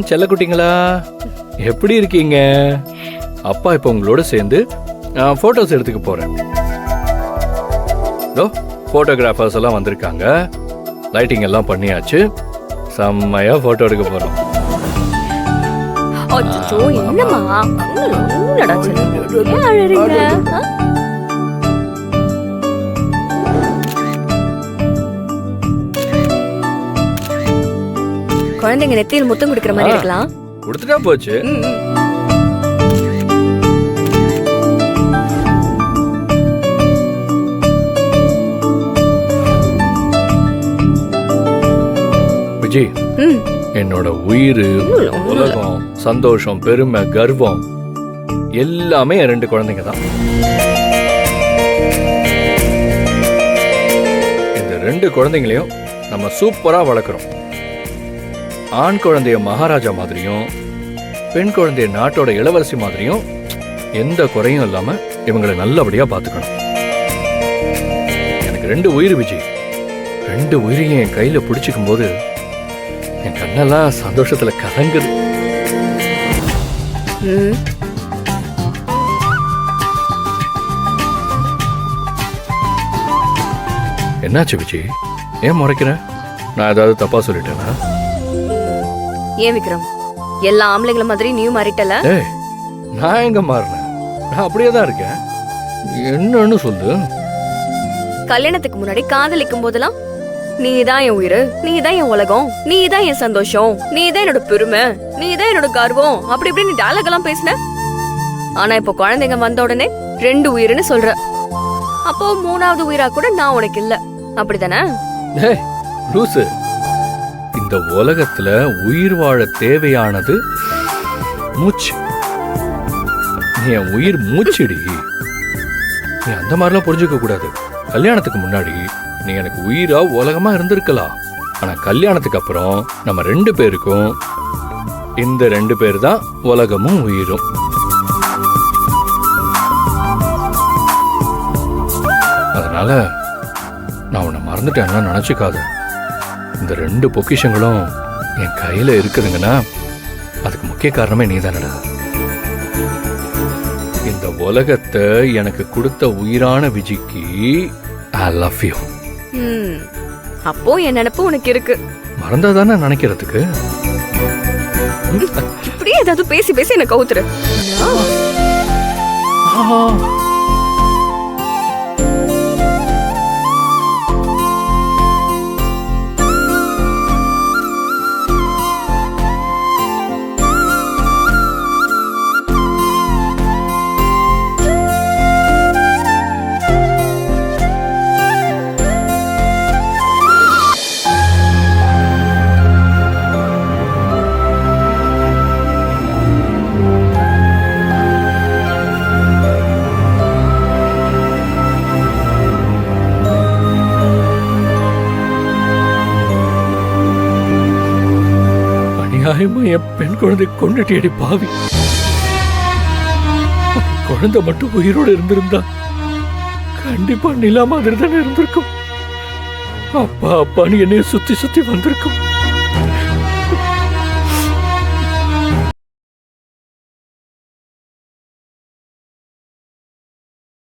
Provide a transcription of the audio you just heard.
என் செல்லக்குட்டிங்களா, எப்படி இருக்கீங்க? அப்பா இப்ப உங்களோட சேர்ந்து போட்டோஸ் எடுத்துக்க போறேன். போட்டோகிராஃபர்ஸ் எல்லாம் வந்திருக்காங்க. லைட்டிங் எல்லாம் பண்ணியாச்சு. செம்மையா போட்டோ எடுக்க போறோம். அச்சோ, என்னம்மா என்னடா செல்லம், ஏன் அழறீங்க? குழந்தைங்க நெத்தியில் முத்தம் கொடுக்கிற மாதிரி இருக்கலாம். கொடுத்துட்டா போச்சு. விஜய், என்னோட உயிர், உலகம், சந்தோஷம், பெருமை, கர்வம் எல்லாமே என் 2 குழந்தைங்க தான். இந்த 2 குழந்தைங்களையும் நம்ம சூப்பரா வளர்க்குறோம். ஆண் குழந்தைய மகாராஜா மாதிரியும் பெண் குழந்தைய நாட்டோட இளவரசி மாதிரியும் எந்த குறையும் இல்லாம இவங்களை நல்லபடியா பாத்துக்கணும். எனக்கு 2 உயிர் விஜய். 2 உயிரையும் என் கையில பிடிச்சிக்கும் போது என் கண்ணெல்லாம் சந்தோஷத்துல கலங்குது. என்னாச்சு விஜய், ஏன் முறைக்கிற? நான் ஏதாவது தப்பா சொல்லிட்டேனா? ஏன் விக்ரம், எல்லா ஆம்பளைங்கள மாதிரி நீயும் மாறிட்டல? நான் எங்க மாறினேன்? நான் அப்படியே தான் இருக்கேன். என்னன்னு சொல்லு. கல்யாணத்துக்கு முன்னாடி காதலிக்கும் போதெல்லாம் நீதான் என் உயிர், நீதான் என் உலகம், நீதான் என் சந்தோஷம், நீதான் என்னோட பெருமை, நீதான் என்னோட கர்வம், அப்படி இப்படி நீ டயலாக் எல்லாம் பேசின. ஆனா இப்போ குழந்தைங்க வந்த உடனே 2 உயிர்னு சொல்ற. அப்போ 3வது உயிரா கூட நான் உனக்கு இல்ல, அப்படிதானே? லூசு, இந்த உலகத்துல உயிர் வாழ தேவையானது மூச்சு. நீ என் உயிர் மூச்சுடி. நீ அந்த மாதிரிலாம் புரிஞ்சுக்க கூடாது. கல்யாணத்துக்கு முன்னாடி நீ எனக்கு உயிரா உலகமா இருந்திருக்கலாம். ஆனா கல்யாணத்துக்கு அப்புறம் நம்ம 2 பேருக்கும் இந்த 2 பேர் தான் உலகமும் உயிரும். அதனால நான் உன்னை மறந்துட்டேன்னா நினைச்சுக்காத. இந்த 2 பொக்கிஷங்களும் என் கையில இருக்குதுங்கன்னா அதுக்கு முக்கிய காரணமே நீ தானடா. இந்த உலகத்தை எனக்கு கொடுத்த உயிரான விஜிக்கு ஐ லவ் யூ. அப்போ என் நினைப்பு உனக்கு இருக்கு. மறந்தாதானே நினைக்கிறதுக்கு? இப்படியே ஏதாவது பேசி பேசி என்ன கவுத்துரு. என் பெண் குழந்தை கொண்டுட்டேடி பாவி. குழந்தை மட்டும் உயிரோடு இருந்திருந்தா கண்டிப்பா நிலா மாதிரி தானே இருந்திருக்கும். அப்பா அப்பான்னு என்னைய சுத்தி சுத்தி வந்திருக்கும்.